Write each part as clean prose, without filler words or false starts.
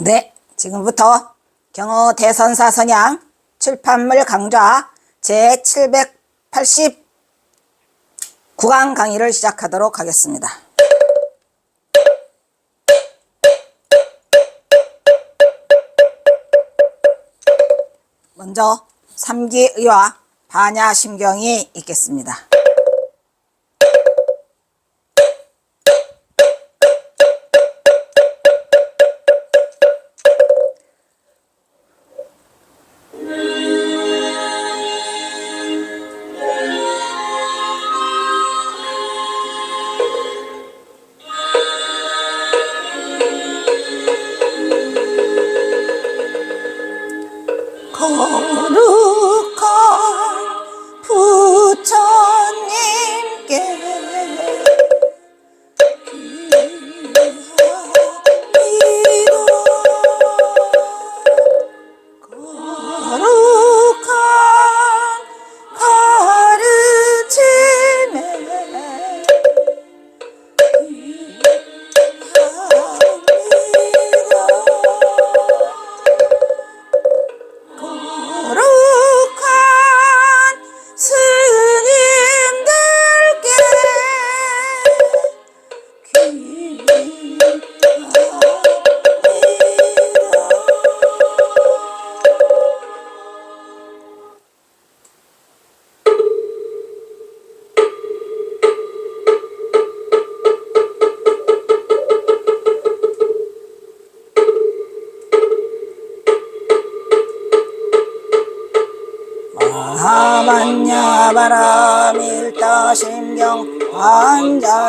네, 지금부터 경어 대선사 선양 출판물 강좌 제789강 강의를 시작하도록 하겠습니다. 먼저 삼기의와 반야심경이 있겠습니다. 거룩한 부처님께 기하리도 거룩한 가르침에 마하반야바라밀타심경 환자제보살이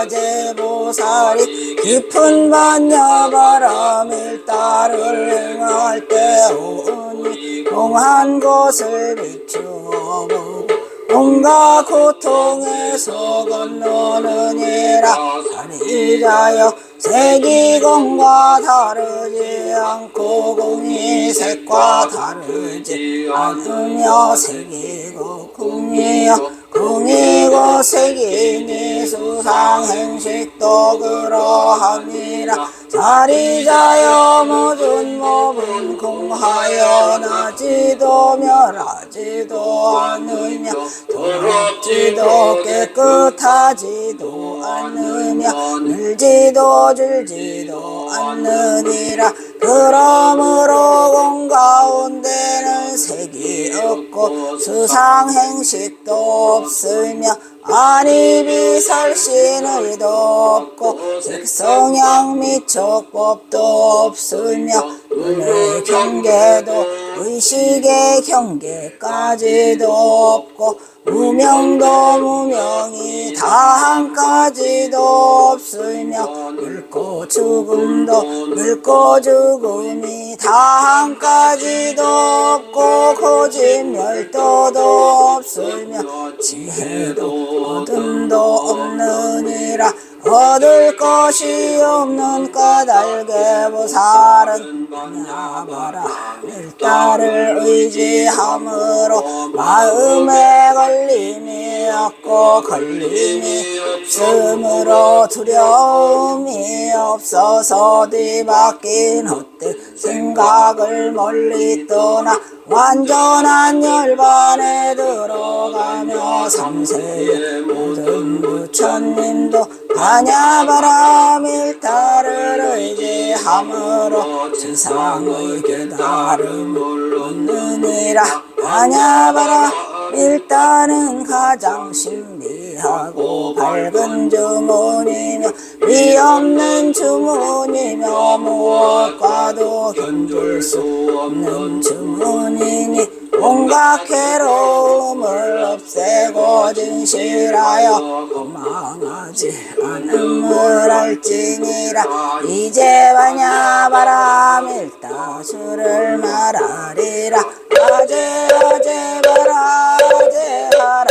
깊은 반야바라밀타를 행할 때 오니 공한 곳을 비추어보고 온갖 고통에서 건너느니라. 사리자여 색이공과 다르지 않고 공이 색과 다르지 않으며 색이고 공이여 공이고 색이니 수상행식도 그러하니라. 사리자여 모든 몸은 공하여 나지도 멸하지도 않으며 더럽지도 깨끗하지도 않으며 늘지도 줄지도 않느니라. 그러므로 공 가운데는 색이 없고 수상행식도 없으며 아니비설신의도 없고 색성향 및 촉법도 없으며 눈의 경계도 의식의 경계까지도 없고 무명도 무명이 다한까지도 없으며 늙고 죽음도 늙고 죽음이 다한까지도 없고 고집멸도도 없으며 지혜도 어둠도 없느니라. 얻을 것이 없는 까닭에 보살은 반야바라밀타를 의지함으로 마음에 걸림이 없고 걸림이 없으므로 두려움이 없어서 뒤바뀐 헛된 생각을 멀리 떠나 완전한 열반에 들어가며 삼세의 모든 부처님도 반야바라밀타를 의지함으로 세상의 깨달음을 얻느니라. 반야바라밀타는 가장 신비하고 밝은 주문이며 위없는 주문이며 무엇과도 견줄 수 없는 주문이니 온갖 괴로움을 없애고 진실하여 도망하지 않음을 할지니라. 이제 반야바라밀타 수를 말하리라. 아제 아제 바라 아제 하라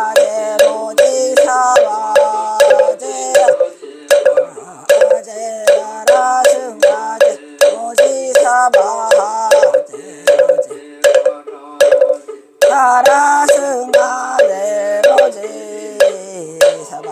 아제 모지사바 아제 아제 바라 승아제 모지사바 사라승아제 모지사바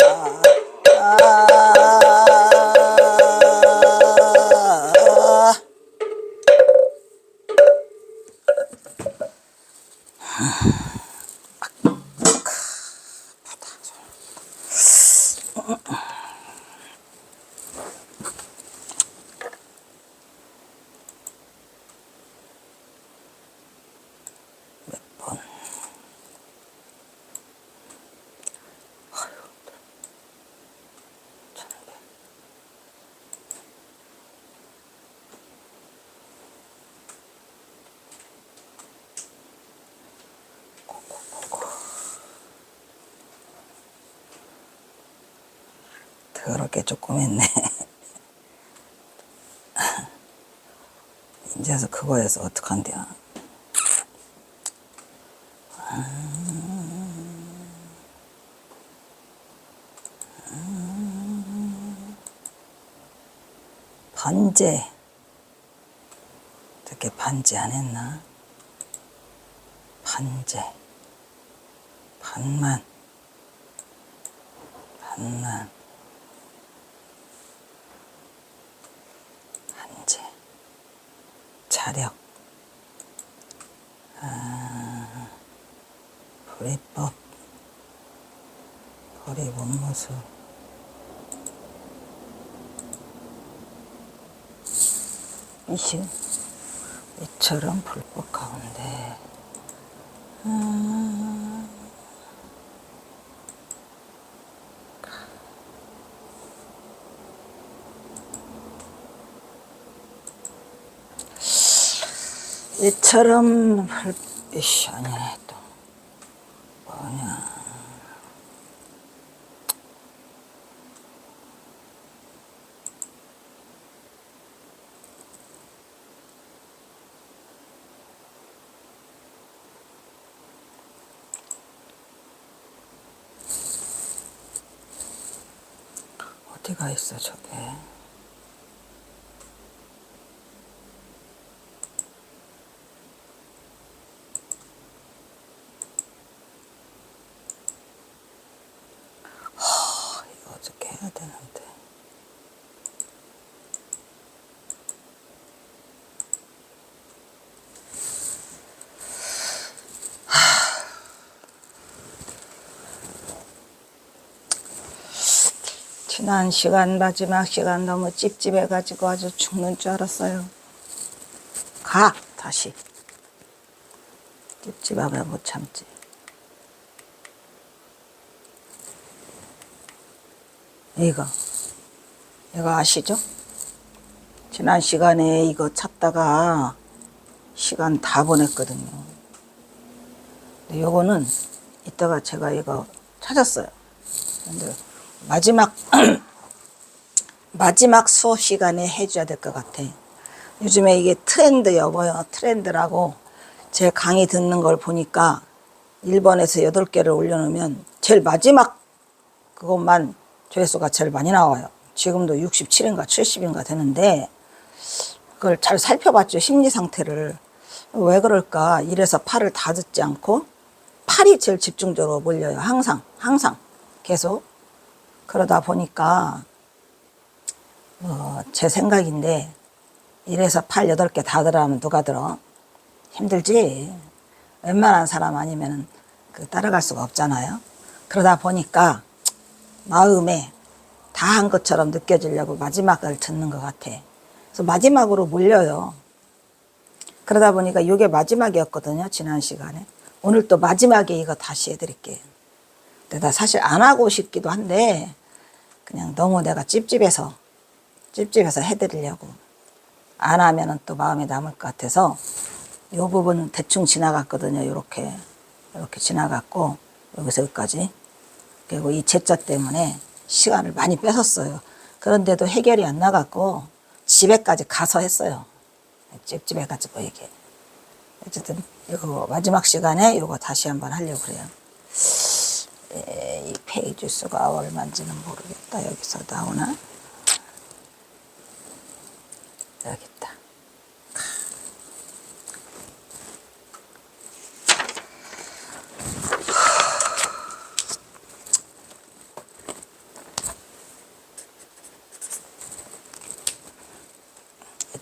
더럽게 조금 했네. 이제서 그거에서 어떡한대요. 반제. 어떻게 반제 안 했나? 반제. 반만. 반만. 한제. 자력. 보리법. 보리 원무수. 이처럼 불법 가운데 이처럼 아니네 또 뭐냐. 어디가 있어 저게. 이거 어떻게 해야 되는데. 지난 시간 마지막 시간 너무 찝찝해가지고 아주 죽는 줄 알았어요. 다시. 찝찝하면 못 참지. 이거 아시죠? 지난 시간에 이거 찾다가 시간 다 보냈거든요. 근데 요거는 이따가 제가 이거 찾았어요. 근데 마지막 수업 시간에 해줘야 될 것 같아. 요즘에 이게 트렌드 여보요. 트렌드라고 제 강의 듣는 걸 보니까 1번에서 8개를 올려놓으면 제일 마지막 그것만 조회수가 제일 많이 나와요. 지금도 67인가 70인가 되는데 그걸 잘 살펴봤죠. 심리 상태를. 왜 그럴까. 1에서 8을 다 듣지 않고 8이 제일 집중적으로 몰려요. 항상 계속. 그러다 보니까 제 생각인데 1에서 8, 8개 다 들어가면 누가 들어? 힘들지. 웬만한 사람 아니면 따라갈 수가 없잖아요. 그러다 보니까 마음에 다 한 것처럼 느껴지려고 마지막을 듣는 것 같아. 그래서 마지막으로 몰려요. 그러다 보니까 이게 마지막이었거든요. 지난 시간에. 오늘 또 마지막에 이거 다시 해드릴게요. 근데 나 사실 안 하고 싶기도 한데 그냥 너무 내가 찝찝해서 해드리려고. 안 하면은 또 마음에 남을 것 같아서 이 부분 대충 지나갔거든요. 이렇게 지나갔고 여기서 여기까지. 그리고 이 제자 때문에 시간을 많이 뺏었어요. 그런데도 해결이 안 나갔고 집에까지 가서 했어요. 찝찝해가지고 이게. 어쨌든 이거 마지막 시간에 이거 다시 한번 하려고 그래요. 이 페이지 수가 얼마인지는 모르겠다. 여기서 나오나? 여기 있다.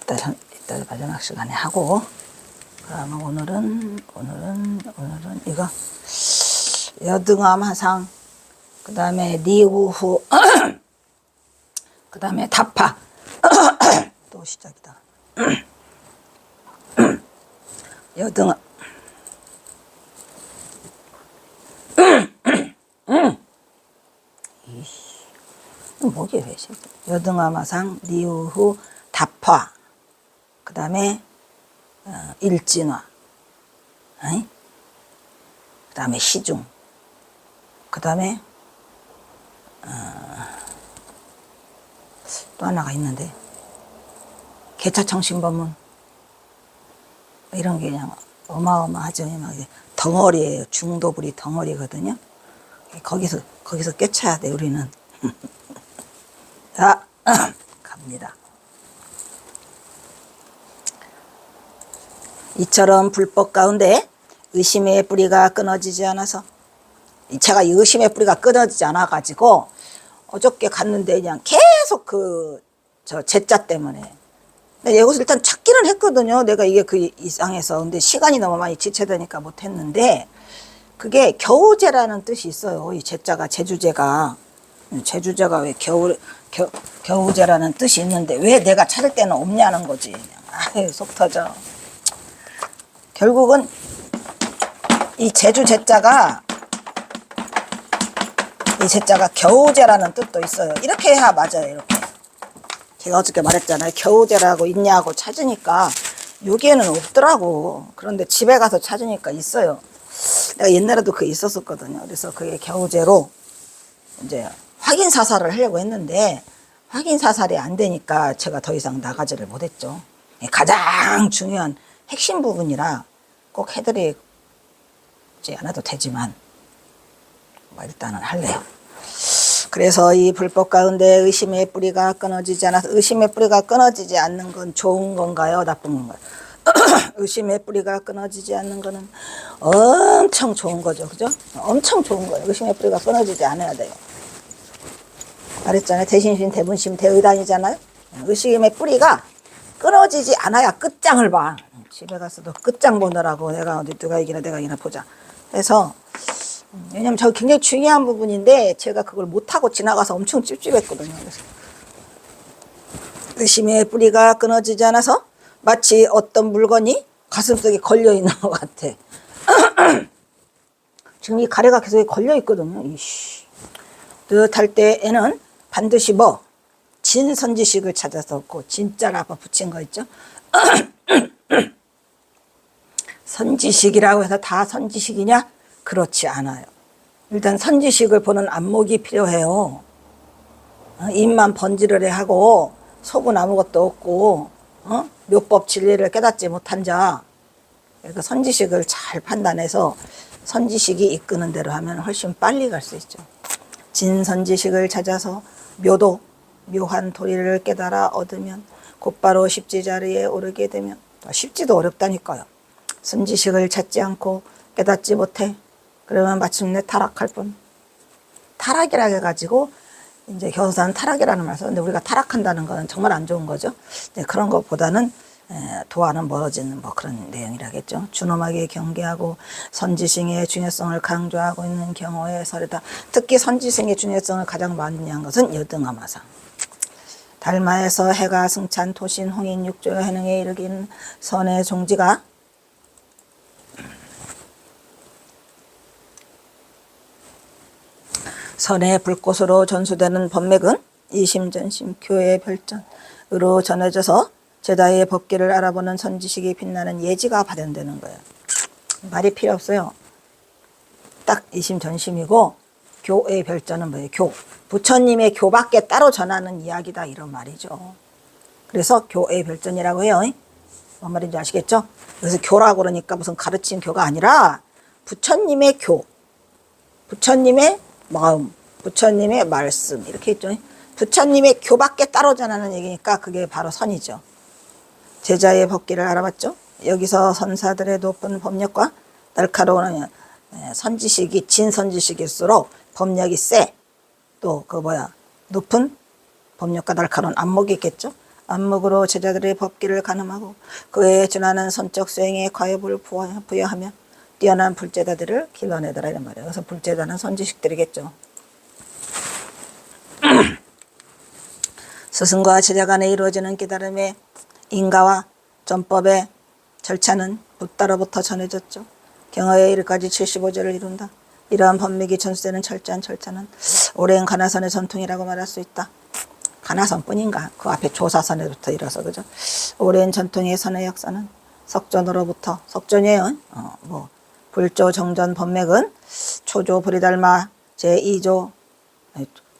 이따 마지막 시간에 하고, 그러면 오늘은 이거 여등암 화상, 그 다음에 니우후, 그 다음에 다파. 또 시작이다. 여등암. 뭐게 왜 여등암 화상, 니우후, 다파. 그 다음에 일진화, 그 다음에 시중, 그 다음에 또 하나가 있는데 개차청신법문 이런 게 그냥 어마어마하죠. 막 덩어리예요. 중도불이 덩어리거든요. 거기서 꿰쳐야 돼 우리는. 자 갑니다. 이처럼 불법 가운데 의심의 뿌리가 끊어지지 않아서, 제가 이 의심의 뿌리가 끊어지지 않아 가지고 어저께 갔는데 그냥 계속 저 제자 때문에 이것을 일단 찾기는 했거든요. 내가 이게 그 이상해서. 근데 시간이 너무 많이 지체되니까 못했는데, 그게 겨우제라는 뜻이 있어요. 이 제자가 제주제가 왜 겨우제라는 뜻이 있는데 왜 내가 찾을 때는 없냐는 거지. 아유 속 터져. 결국은 이 제주 제자가 겨우제라는 뜻도 있어요. 이렇게 해야 맞아요. 이렇게. 제가 어저께 말했잖아요. 겨우제라고 있냐고 찾으니까 여기에는 없더라고. 그런데 집에 가서 찾으니까 있어요. 내가 옛날에도 그게 있었었거든요. 그래서 그게 겨우제로 이제 확인 사살을 하려고 했는데 확인 사살이 안 되니까 제가 더 이상 나가지를 못했죠. 가장 중요한 핵심 부분이라 꼭 해드리지 않아도 되지만 뭐 일단은 할래요. 그래서 이 불법 가운데 의심의 뿌리가 끊어지지 않아서, 의심의 뿌리가 끊어지지 않는 건 좋은 건가요? 나쁜 건가요? 의심의 뿌리가 끊어지지 않는 거는 엄청 좋은 거죠. 그죠? 엄청 좋은 거예요. 의심의 뿌리가 끊어지지 않아야 돼요. 말했잖아요. 대신심, 대분심, 대의단이잖아요. 의심의 뿌리가 끊어지지 않아야 끝장을 봐. 집에 가서도 끝장 보느라고 내가 어디 누가 이기나 내가 이기나 보자 해서, 왜냐면 저 굉장히 중요한 부분인데 제가 그걸 못하고 지나가서 엄청 찝찝했거든요. 그래서 의심의 뿌리가 끊어지지 않아서 마치 어떤 물건이 가슴속에 걸려있는 것 같아. 지금 이 가래가 계속 걸려있거든요. 이씨. 뜻할 때에는 반드시 진선지식을 찾아서 진짜를 아까 붙인 거 있죠. 선지식이라고 해서 다 선지식이냐? 그렇지 않아요. 일단 선지식을 보는 안목이 필요해요. 입만 번지르르 하고 속은 아무것도 없고 묘법 진리를 깨닫지 못한 자, 그러니까 선지식을 잘 판단해서 선지식이 이끄는 대로 하면 훨씬 빨리 갈 수 있죠. 진선지식을 찾아서 묘한 도리를 깨달아 얻으면 곧바로 십지자리에 오르게 되면, 십지도 어렵다니까요. 선지식을 찾지 않고 깨닫지 못해. 그러면 마침내 타락할 뿐. 타락이라 해가지고 이제 교사는 타락이라는 말을 썼는데, 우리가 타락한다는 거는 정말 안 좋은 거죠. 그런 것보다는 도와는 멀어지는 그런 내용이라겠죠. 준엄하게 경계하고 선지식의 중요성을 강조하고 있는 경우의 설이다. 특히 선지식의 중요성을 가장 많이 한 것은 여등암화상. 달마에서 해가 승찬 토신 홍인 육조 해능에 이르긴 선의 종지가 선의 불꽃으로 전수되는 법맥은 이심전심 교의 별전으로 전해져서 제자의 법기를 알아보는 선지식이 빛나는 예지가 발현되는 거예요. 말이 필요 없어요. 딱 이심전심이고, 교의 별전은 뭐예요? 부처님의 교밖에 따로 전하는 이야기다, 이런 말이죠. 그래서 교의 별전이라고 해요. 뭔 말인지 아시겠죠? 그래서 교라고 그러니까 무슨 가르친 교가 아니라 부처님의 부처님의 마음, 부처님의 말씀, 이렇게 있죠. 부처님의 교밖에 따로 전하는 얘기니까 그게 바로 선이죠. 제자의 법기를 알아봤죠. 여기서 선사들의 높은 법력과 날카로운 선지식이 진선지식일수록 법력이 세. 또 높은 법력과 날카로운 안목이 있겠죠. 안목으로 제자들의 법기를 가늠하고 그에 준하는 선적 수행에 과업을 부여하며 뛰어난 불제자들을 길러내더라, 이런 말이에요. 그래서 불제자는 선지식들이겠죠. 스승과 제자 간에 이루어지는 깨달음의 인가와 전법의 절차는 붓다로부터 전해졌죠. 경허에 이르까지 75절을 이룬다. 이러한 법맥이 전수되는 철저한 절차는 오랜 가나선의 전통이라고 말할 수 있다. 가나선뿐인가? 그 앞에 조사선에부터 이뤄서, 그죠? 오랜 전통의 선의 역사는 석전으로부터, 석전이에요. 불조 정전 법맥은 초조 불이달마 제2조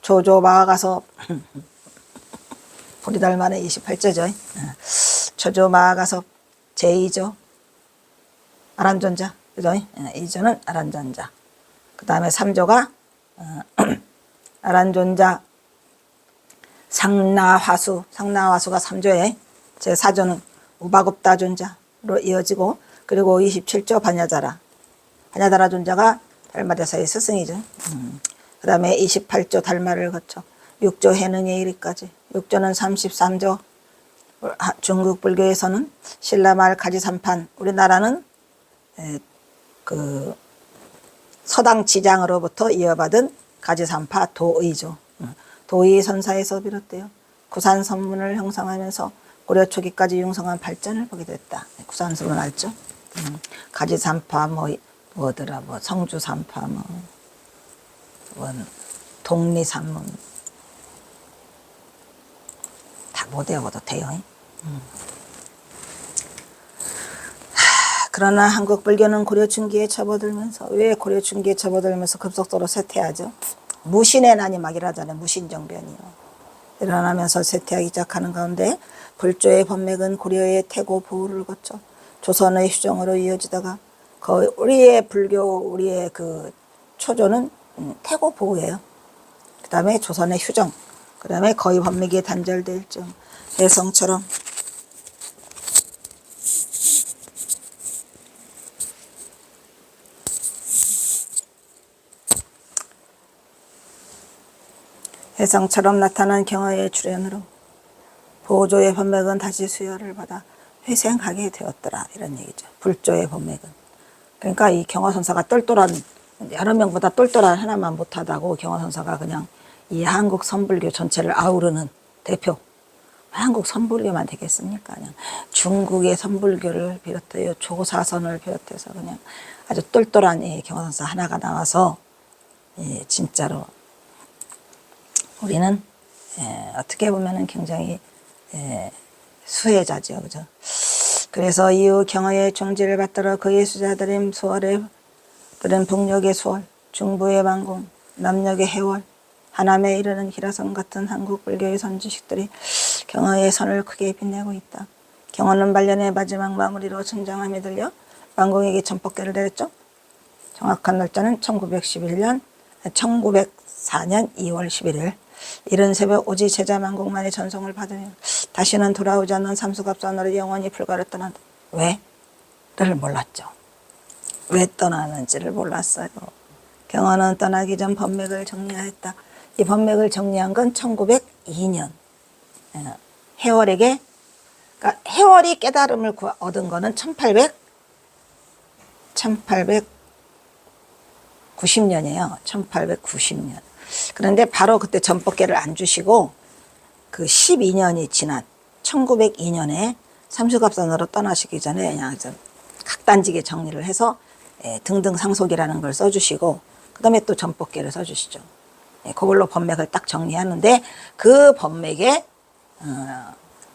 초조 마가서 보리달만의 28조죠. 초조 마가섭 제2조 아란존자, 그죠? 2조는 아란존자. 그 다음에 3조가 아란존자 상나화수, 상나화수가 3조에 제4조는 우바굽다 존자로 이어지고, 그리고 27조 반야자라, 반야다라 존자가 달마대사의 스승이죠. 그 다음에 28조 달마를 거쳐 6조 해능에 이르기까지, 6조는 33조. 중국 불교에서는 신라말 가지삼판, 우리나라는 그 서당 지장으로부터 이어받은 가지삼파 도의조. 도의 선사에서 비롯되어 구산 선문을 형성하면서 고려 초기까지 융성한 발전을 보게 됐다. 구산 선문 알죠? 가지삼파 뭐더라, 성주삼파, 독리산문 다 못 외워도 돼요. 그러나 한국 불교는 고려 중기에 접어들면서, 왜 고려 중기에 접어들면서 급속도로 쇠퇴하죠? 무신의 난이 막 일어나잖아요. 무신정변이요. 일어나면서 쇠퇴하기 시작하는 가운데 불조의 법맥은 고려의 태고 보호를 거쳐 조선의 휴정으로 이어지다가, 우리의 불교, 우리의 그 초조는 태고 보호예요. 그 다음에 조선의 휴정, 그 다음에 거의 법맥이 단절될 쯤 해성처럼 해성처럼 나타난 경화의 출현으로 보조의 법맥은 다시 수혈을 받아 회생하게 되었더라, 이런 얘기죠. 불조의 법맥은. 그러니까 이 경화선사가 똘똘한, 여러 명보다 똘똘한 하나만 못하다고 경화선사가 그냥 이 한국 선불교 전체를 아우르는 대표. 한국 선불교만 되겠습니까? 그냥 중국의 선불교를 비롯하여 조사선을 비롯해서 그냥 아주 똘똘한 이 경화선사 하나가 나와서 진짜로 우리는 어떻게 보면은 굉장히 수혜자죠, 그죠? 그래서 이후 경화의 종지를 받들어 그의 수자들인 수월의 들은 북녘의 수월, 중부의 만공, 남녘의 해월, 하남에 이르는 기라성 같은 한국 불교의 선지식들이 경화의 선을 크게 빛내고 있다. 경화는 말년의 마지막 마무리로 성장함에 들려 만공에게 전법계를 내렸죠. 정확한 날짜는 1904년 2월 11일. 이른 새벽 오지 제자 만공만의 전송을 받으며 다시는 돌아오지 않는 삼수갑산으로 영원히 불가를 떠난다. 왜? 를 몰랐죠. 왜 떠나는지를 몰랐어요. 경화는 떠나기 전 법맥을 정리하였다. 이 법맥을 정리한 건 1902년. 해월에게, 그러니까 해월이 깨달음을 얻은 거는 1890년이에요. 1890년. 그런데 바로 그때 전법계를 안 주시고 그 12년이 지난 1902년에 삼수갑산으로 떠나시기 전에 그냥 각단지게 정리를 해서 등등상속이라는 걸 써주시고, 그 다음에 또 전법계를 써주시죠. 그걸로 법맥을 딱 정리하는데, 그 법맥에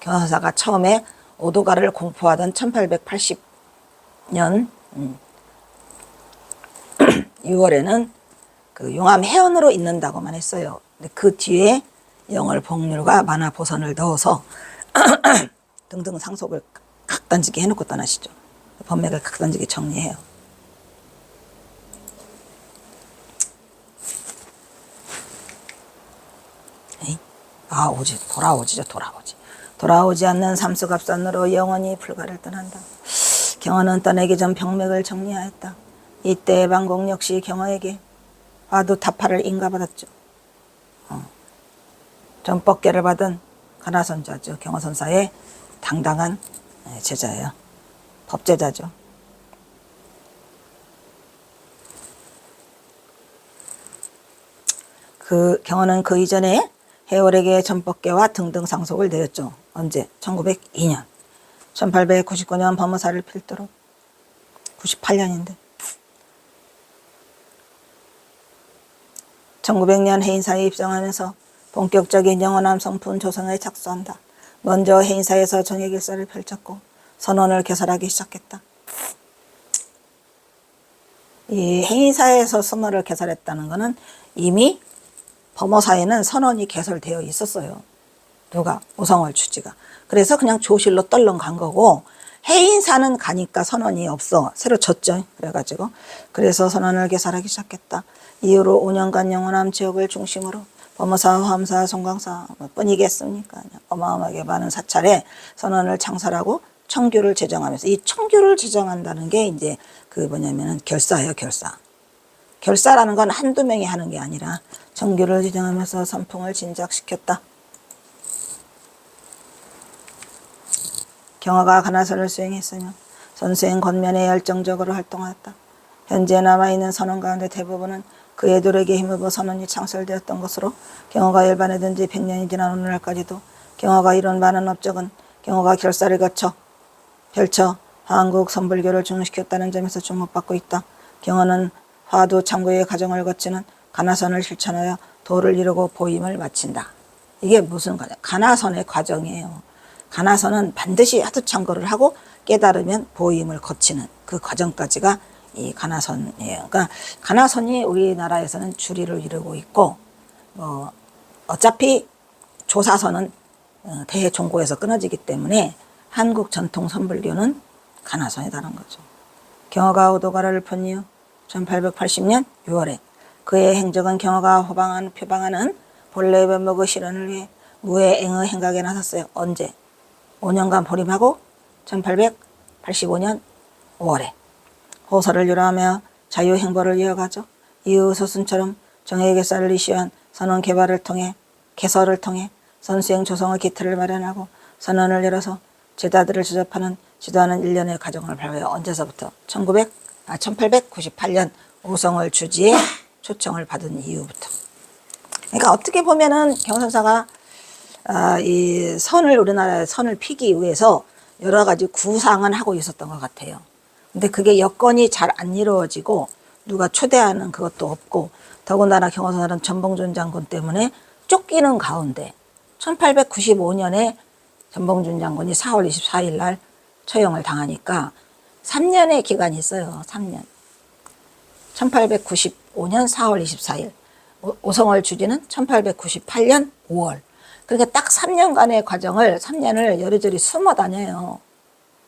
경화선사가 처음에 오도가를 공포하던 1880년 6월에는 그 용암 해연으로 있는다고만 했어요. 근데 그 뒤에 영월 복률과 만화 보선을 넣어서 등등 상속을 각단지게 해놓고 떠나시죠. 법맥을 각단지게 정리해요. 돌아오지 않는 삼수갑산으로 영원히 불가를 떠난다. 경화는 떠나기 전 병맥을 정리하였다. 이때 만공 역시 경화에게 화두타파를 인가받았죠. 전법계를 받은 가나선자죠. 경화선사의 당당한 제자예요. 법제자죠. 그 경화는 그 이전에 해월에게 전법계와 등등 상속을 내렸죠. 언제? 1902년. 1899년 법무사를 필두로 98년인데 1900년 해인사에 입성하면서 본격적인 영원함 성품 조성에 착수한다. 먼저 해인사에서 정예길사를 펼쳤고 선원을 개설하기 시작했다. 이 해인사에서 선원을 개설했다는 것은 이미 범어사에는 선원이 개설되어 있었어요. 누가? 오성월 주지가. 그래서 그냥 조실로 떨렁 간 거고, 해인사는 가니까 선원이 없어. 새로 졌죠. 그래가지고. 그래서 선원을 개살하기 시작했다. 이후로 5년간 영원함 지역을 중심으로 범어사, 화엄사, 송광사 몇 번이겠습니까? 어마어마하게 많은 사찰에 선원을 창설하고 청규를 제정하면서, 이 청규를 제정한다는 게 이제 그 뭐냐면은 결사예요, 결사. 결사라는 건 한두 명이 하는 게 아니라 청규를 제정하면서 선풍을 진작시켰다. 경화가 가나선을 수행했으며 선수행 권면에 열정적으로 활동하였다. 현재 남아있는 선원 가운데 대부분은 그의 노력에 힘입어 선원이 창설되었던 것으로 경화가 열반해든 지 100년이 지난 오늘날까지도 경화가 이룬 많은 업적은 경화가 결사를 거쳐 펼쳐 한국 선불교를 중흥시켰다는 점에서 주목받고 있다. 경화는 화두 창고의 과정을 거치는 가나선을 실천하여 도를 이루고 보임을 마친다. 이게 무슨 과정? 가나선의 과정이에요. 가나선은 반드시 화두 창고를 하고 깨달으면 보임을 거치는 그 과정까지가 이 가나선이에요. 그러니까 가나선이 우리나라에서는 주리를 이루고 있고, 어차피 조사선은 대종고에서 끊어지기 때문에 한국 전통 선불교는 가나선이라는 거죠. 경화가 오도가라를 편 이후 1880년 6월에 그의 행적은 경화가 표방하는 본래의 면목의 실현을 위해 무해행의 행각에 나섰어요. 언제? 5년간 보림하고 1885년 5월에 호서를 유라하며 자유행보를 이어가죠. 이후 소순처럼 정예개사를 이슈한 선원 개설을 통해 선수행 조성의 기틀을 마련하고 선원을 열어서 제자들을 주접하는 지도하는 일련의 과정을 밟아요. 언제서부터? 1898년 오성월 주지의 초청을 받은 이후부터. 그러니까 어떻게 보면은 경선사가 이 우리나라의 선을 피기 위해서 여러 가지 구상은 하고 있었던 것 같아요. 근데 그게 여건이 잘 안 이루어지고 누가 초대하는 그것도 없고, 더군다나 경호선은 전봉준 장군 때문에 쫓기는 가운데 1895년에 전봉준 장군이 4월 24일 날 처형을 당하니까 3년의 기간이 있어요. 3년. 1895년 4월 24일. 오성월 주지는 1898년 5월. 그러니까 딱 3년간의 과정을 3년을 여리저리 숨어 다녀요.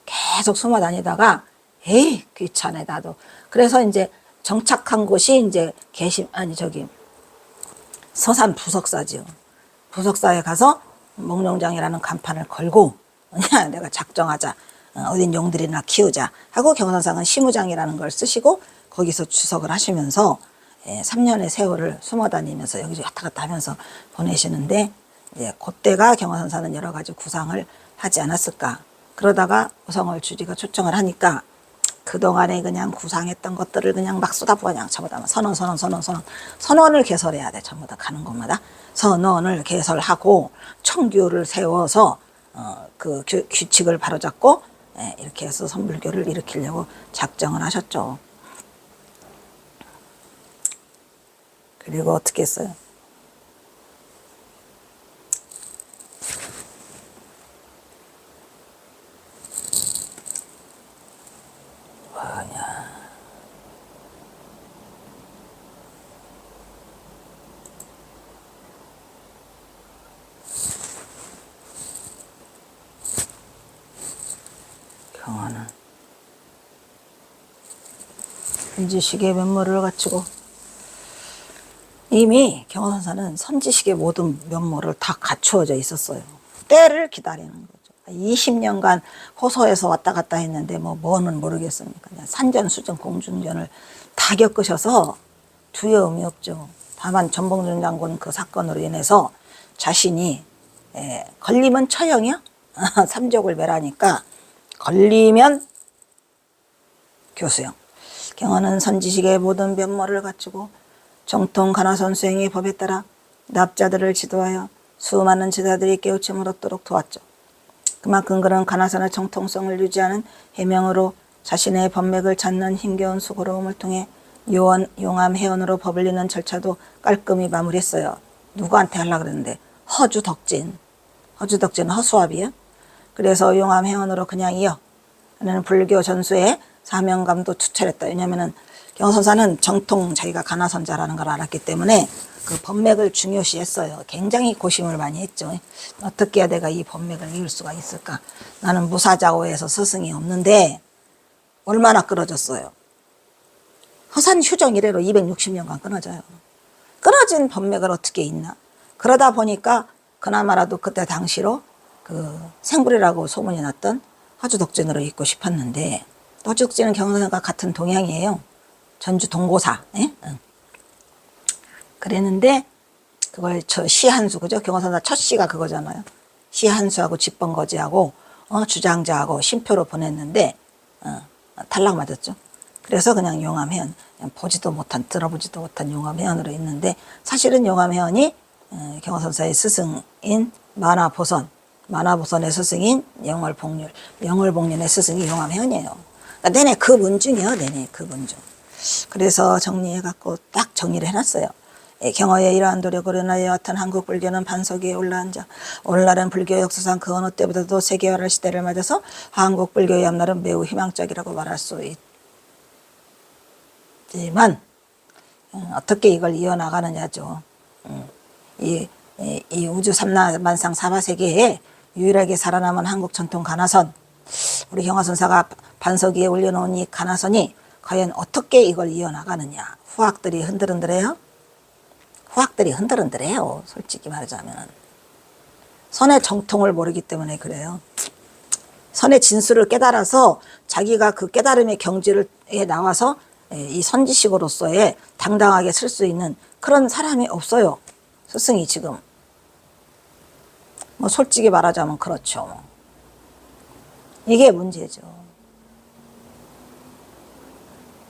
계속 숨어 다니다가 에이 귀찮아 나도. 그래서 이제 정착한 곳이 이제 서산 부석사지요. 부석사에 가서 몽룡장이라는 간판을 걸고 내가 작정하자. 어딘 용들이나 키우자 하고 경선상은 시무장이라는 걸 쓰시고 거기서 주석을 하시면서 3년의 세월을 숨어 다니면서 여기저기 왔다 갔다 하면서 보내시는데, 그때가 경화선사는 여러 가지 구상을 하지 않았을까. 그러다가 오성월 주지가 초청을 하니까 그동안에 그냥 구상했던 것들을 그냥 막 쏟아부어 그냥 전부 다 선원을 개설해야 돼. 전부 다 가는 곳마다 선원을 개설하고 청규를 세워서 그 규칙을 바로잡고 이렇게 해서 선불교를 일으키려고 작정을 하셨죠. 그리고 어떻게 했어요? 경화는 선지식의 면모를 갖추고, 이미 경화선사는 선지식의 모든 면모를 다 갖추어져 있었어요. 때를 기다리는 거죠. 20년간 호소에서 왔다 갔다 했는데 뭐는 모르겠습니까? 산전수전 공중전을 다 겪으셔서 두려움이 없죠. 다만 전봉준 장군 그 사건으로 인해서 자신이 걸리면 처형이요? 삼족을 매라니까 걸리면 교수형. 경화는 선지식의 모든 면모를 갖추고 정통 가나선 수행의 법에 따라 납자들을 지도하여 수많은 제자들이 깨우침을 얻도록 도왔죠. 그만큼 그는 가나선의 정통성을 유지하는 해명으로 자신의 법맥을 찾는 힘겨운 수고로움을 통해 용암 해원으로 법을 잇는 절차도 깔끔히 마무리했어요. 누구한테 하려고 그랬는데 허주덕진. 허주덕진은 허수아비예요. 그래서 용암 해원으로 그냥 이어 하는 불교 전수에 사명감도 투철했다. 왜냐하면은 경선사는 정통 자기가 가나선자라는 걸 알았기 때문에 그 법맥을 중요시했어요. 굉장히 고심을 많이 했죠. 어떻게 해야 내가 이 법맥을 이을 수가 있을까? 나는 무사자고에서 스승이 없는데 얼마나 끊어졌어요. 허산 휴정 이래로 260년간 끊어져요. 끊어진 법맥을 어떻게 잇나? 그러다 보니까 그나마라도 그때 당시로 그 생불이라고 소문이 났던 화주독진으로 잇고 싶었는데, 화주독진은 경선과 같은 동향이에요. 전주 동고사. 예? 응. 그랬는데 그걸 저 시한수, 그죠? 경호선사 첫 시가 그거잖아요. 시한수하고 집번거지하고 주장자하고 심표로 보냈는데 탈락 맞았죠. 그래서 그냥 용암회원, 그냥 보지도 못한, 들어보지도 못한 용암회원으로 있는데, 사실은 용암회원이 경호선사의 스승인 만화보선의 스승인 영월복륜의 스승이 용암회원이에요. 그러니까 내내 그 문중이에요. 내내 그 문중. 그래서 정리해갖고 딱 정리를 해놨어요. 경어의 이러한 노력으로 인하여 여하튼 한국 불교는 반석 위에 올라앉아 오늘날은 불교 역사상 그 어느 때보다도 세계화를 시대를 맞아서 한국 불교의 앞날은 매우 희망적이라고 말할 수 있지만 어떻게 이걸 이어나가느냐죠. 이 우주 삼라만상 사바세계에 유일하게 살아남은 한국 전통 가나선, 우리 경화선사가 반석 위에 올려놓은 이 가나선이 과연 어떻게 이걸 이어나가느냐. 후학들이 흔들흔들해요. 후학들이 흔들흔들해요. 솔직히 말하자면. 선의 정통을 모르기 때문에 그래요. 선의 진수를 깨달아서 자기가 그 깨달음의 경지에 나와서 이 선지식으로서의 당당하게 쓸 수 있는 그런 사람이 없어요. 스승이 지금. 뭐 솔직히 말하자면 그렇죠. 이게 문제죠.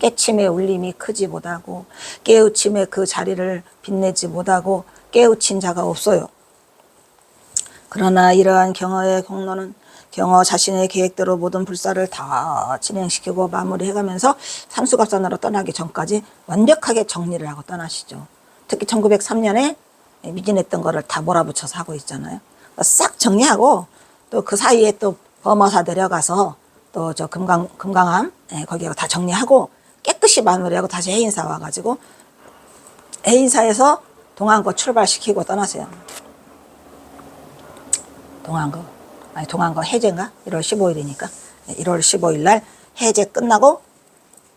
깨침의 울림이 크지 못하고 깨우침의 그 자리를 빛내지 못하고 깨우친 자가 없어요. 그러나 이러한 경어의 공로는 경어 자신의 계획대로 모든 불사를 다 진행시키고 마무리해가면서 삼수갑산으로 떠나기 전까지 완벽하게 정리를 하고 떠나시죠. 특히 1903년에 미진했던 거를 다 몰아붙여서 하고 있잖아요. 싹 정리하고 또 그 사이에 또 범어사 내려가서 또 저 금강암 거기에 다 정리하고 깨끗이 마무리하고 다시 해인사 와가지고 해인사에서 동안거 출발시키고 떠나세요. 동안거 해제인가? 1월 15일이니까 1월 15일 날 해제 끝나고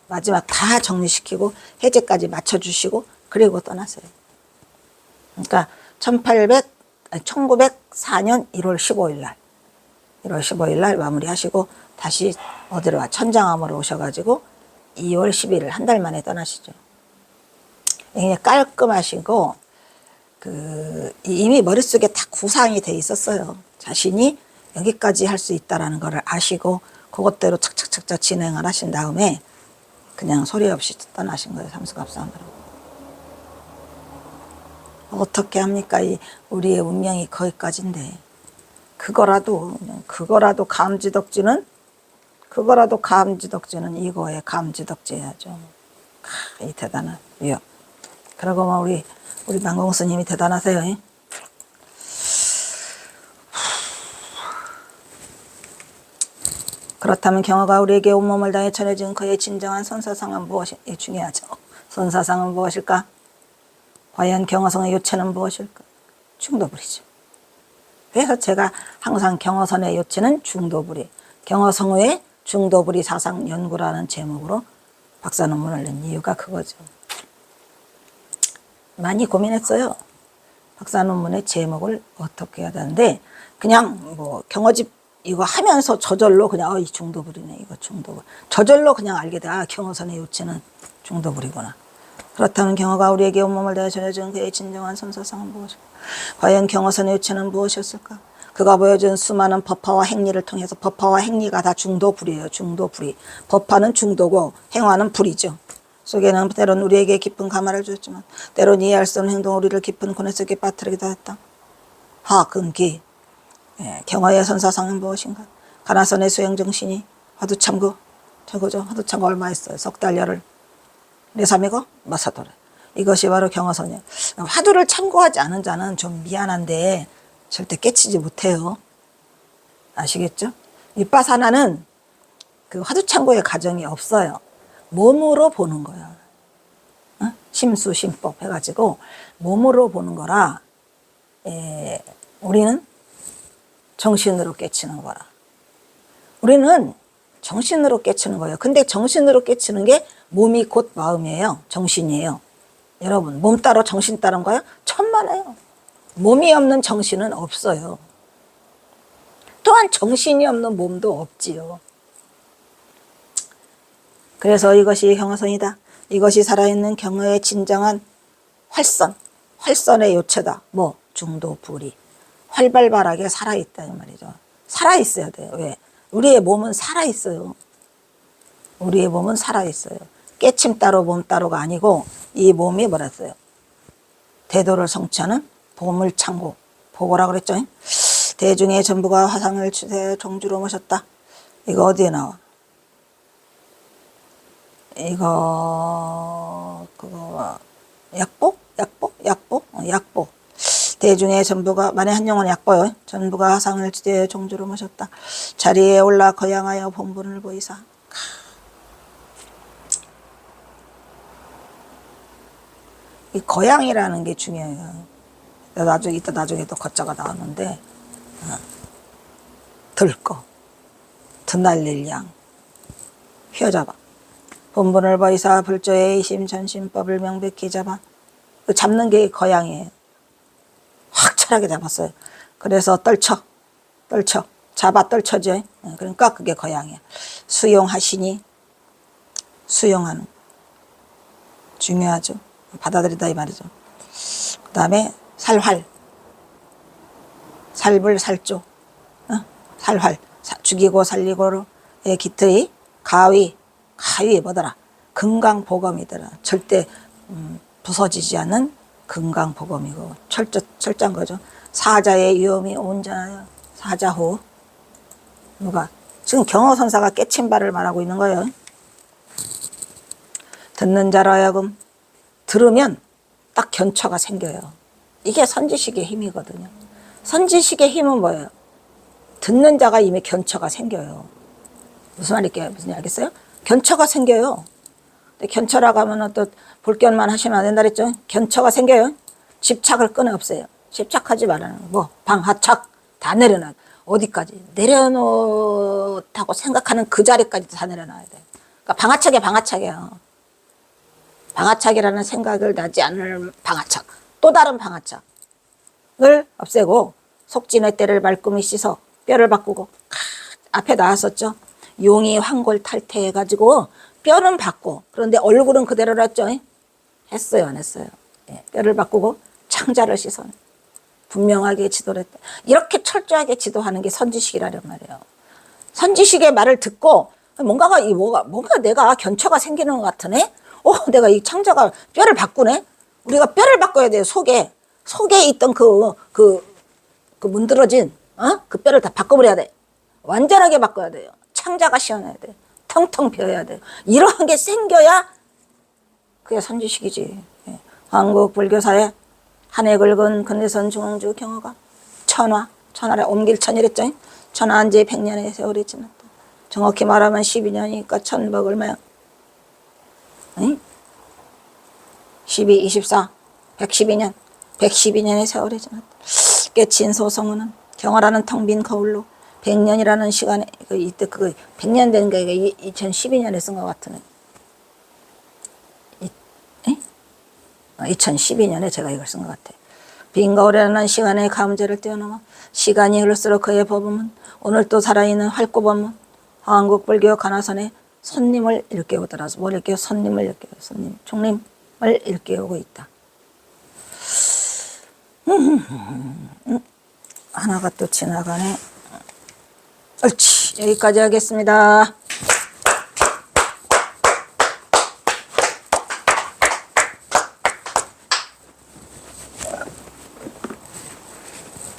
마지막 다 정리시키고 해제까지 맞춰주시고 그리고 떠나세요. 그러니까 1904년 1월 15일 날 마무리하시고 다시 어디로 와? 천장암으로 오셔가지고 2월 11일 한 달 만에 떠나시죠. 그냥 깔끔하시고 이미 머릿속에 다 구상이 돼 있었어요. 자신이 여기까지 할 수 있다라는 것을 아시고 그것대로 착착착착 진행을 하신 다음에 그냥 소리 없이 떠나신 거예요. 삼수갑산으로. 어떻게 합니까? 우리의 운명이 거기까지인데 그거라도 감지덕지는 이거에 감지덕지해야죠. 이 대단한 위협. 그러고 뭐 우리 만공 스님이 대단하세요. 그렇다면 경어가 우리에게 온몸을 다해 전해진 그의 진정한 선사상은 무엇이 중요하죠. 선사상은 무엇일까? 과연 경어성의 요체는 무엇일까? 중도불이죠. 그래서 제가 항상 경어선의 요체는 중도불이, 경어성의 중도불이 사상 연구라는 제목으로 박사 논문을 낸 이유가 그거죠. 많이 고민했어요. 박사 논문의 제목을 어떻게 해야 되는데 그냥 뭐 경어집 이거 하면서 저절로 그냥 이 중도불이네, 이거 중도불. 저절로 그냥 알게 돼. 경어선의 요체는 중도불이구나. 그렇다면 경어가 우리에게 온몸을 다해 전해준 그의 진정한 선사상은 무엇일까? 과연 경어선의 요체는 무엇이었을까? 그가 보여준 수많은 법화와 행리를 통해서, 법화와 행리가 다 중도불이에요. 중도불이. 법화는 중도고 행화는 불이죠. 속에는 때론 우리에게 깊은 감화를 주었지만 때론 이해할 수 없는 행동 우리를 깊은 고뇌 속에 빠뜨리기도 했다. 하근기. 경어의 선사상은 무엇인가? 가나선의 수행정신이 화두참고, 저거죠. 화두참고 얼마 했어요? 석 달 열흘. 내3이고 마사도래. 이것이 바로 경어선이에요. 화두를 참고하지 않은 자는 좀 미안한데 절대 깨치지 못해요. 아시겠죠? 윗바사나는 그 화두 참고의 과정이 없어요. 몸으로 보는 거야. 심수심법 해가지고 몸으로 보는 거라 우리는 정신으로 깨치는 거라. 우리는 정신으로 깨치는 거예요. 근데 정신으로 깨치는 게 몸이 곧 마음이에요. 정신이에요. 여러분, 몸 따로 정신 따른가요? 천만에요. 몸이 없는 정신은 없어요. 또한 정신이 없는 몸도 없지요. 그래서 이것이 경어선이다. 이것이 살아있는 경어의 진정한 활선의 요체다. 뭐 중도 불이 활발발하게 살아있다 이 말이죠. 살아있어야 돼요. 왜? 우리의 몸은 살아있어요. 우리의 몸은 살아있어요. 깨침 따로 몸 따로가 아니고 이 몸이 뭐랬어요? 대도를 성취하는 보물창고. 보고라 그랬죠. 대중의 전부가 화상을 추세 종주로 모셨다. 이거 어디에 나와? 이거 그거 약보. 대중의 전부가 만에 한 영혼 약보요. 전부가 화상을 추세 종주로 모셨다. 자리에 올라 거양하여 본분을 보이사. 이 거양이라는 게 중요해요. 이따 나중에 또 거자가 나오는데 들거 드날릴 양 휘어잡아 본분을 보이사 불조의 이심전심법을 명백히 잡아. 잡는 게 거양이에요. 확철하게 잡았어요. 그래서 떨쳐 잡아 떨쳐져. 그러니까 그게 거양이야. 수용하시니 수용하는 중요하죠. 받아들이다 이 말이죠. 그 다음에 살불 살조 살활 죽이고 살리고의 기틀이 가위 뭐더라? 금강보검이더라. 절대 부서지지 않는 금강보검이고 철저한 거죠. 사자의 위험이 온전하여 사자호. 누가 지금 경어선사가 깨친 바를 말하고 있는 거예요. 듣는 자로 하여금 들으면 딱 견처가 생겨요. 이게 선지식의 힘이거든요. 선지식의 힘은 뭐예요? 듣는 자가 이미 견처가 생겨요. 무슨 알겠어요? 견처가 생겨요. 근데 견처라고 하면 또 볼견만 하시면 안 된다 그랬죠? 견처가 생겨요. 집착을 끊어 없애요. 집착하지 말라는 거. 뭐 방하착 다 내려놔. 어디까지? 내려놓다고 생각하는 그 자리까지 다 내려놔야 돼. 그러니까 방하착이에요. 방하착이라는 생각을 나지 않을 방하착. 또 다른 방하착을 없애고 속진의 때를 말끔히 씻어 뼈를 바꾸고 앞에 나왔었죠. 용이 황골 탈퇴해가지고 뼈는 바꿔. 그런데 얼굴은 그대로랬죠. 했어요 안 했어요? 뼈를 바꾸고 창자를 씻어 분명하게 지도를 했다. 이렇게 철저하게 지도하는 게 선지식이라는 말이에요. 선지식의 말을 듣고 뭔가 내가 견처가 생기는 것 같으네. 내가 이 창자가 뼈를 바꾸네. 우리가 뼈를 바꿔야 돼요. 속에 있던 그 문드러진 그 뼈를 다 바꿔버려야 돼. 완전하게 바꿔야 돼요. 창자가 시원해야 돼. 텅텅 비어야 돼. 이러한 게 생겨야 그게 선지식이지. 한국 불교사의 한해 긁은 근대선 중흥주 경어가 천하를 옮길 천이랬죠. 천하 한지 100년의 세월이 지났다. 정확히 말하면 12년이니까 천박 얼마야? 12, 24, 112년. 112년의 세월이 지났다. 깨친 소성은 경어라는 텅 빈 거울로 100년이라는 시간에 이때 100년 된 게 2012년에 쓴 것 같으네. 2012년에 제가 이걸 쓴 것 같아. 빈 거울이라는 시간의 가문제를 뛰어넘어 시간이 흐를수록 그의 법음은 오늘 또 살아있는 활구법문 한국 불교 가나선의 손님을 일깨우더라. 뭘 일깨워? 손님을 일깨워. 총님을 일깨우고 있다. 하나가 또 지나가네. 옳지. 여기까지 하겠습니다.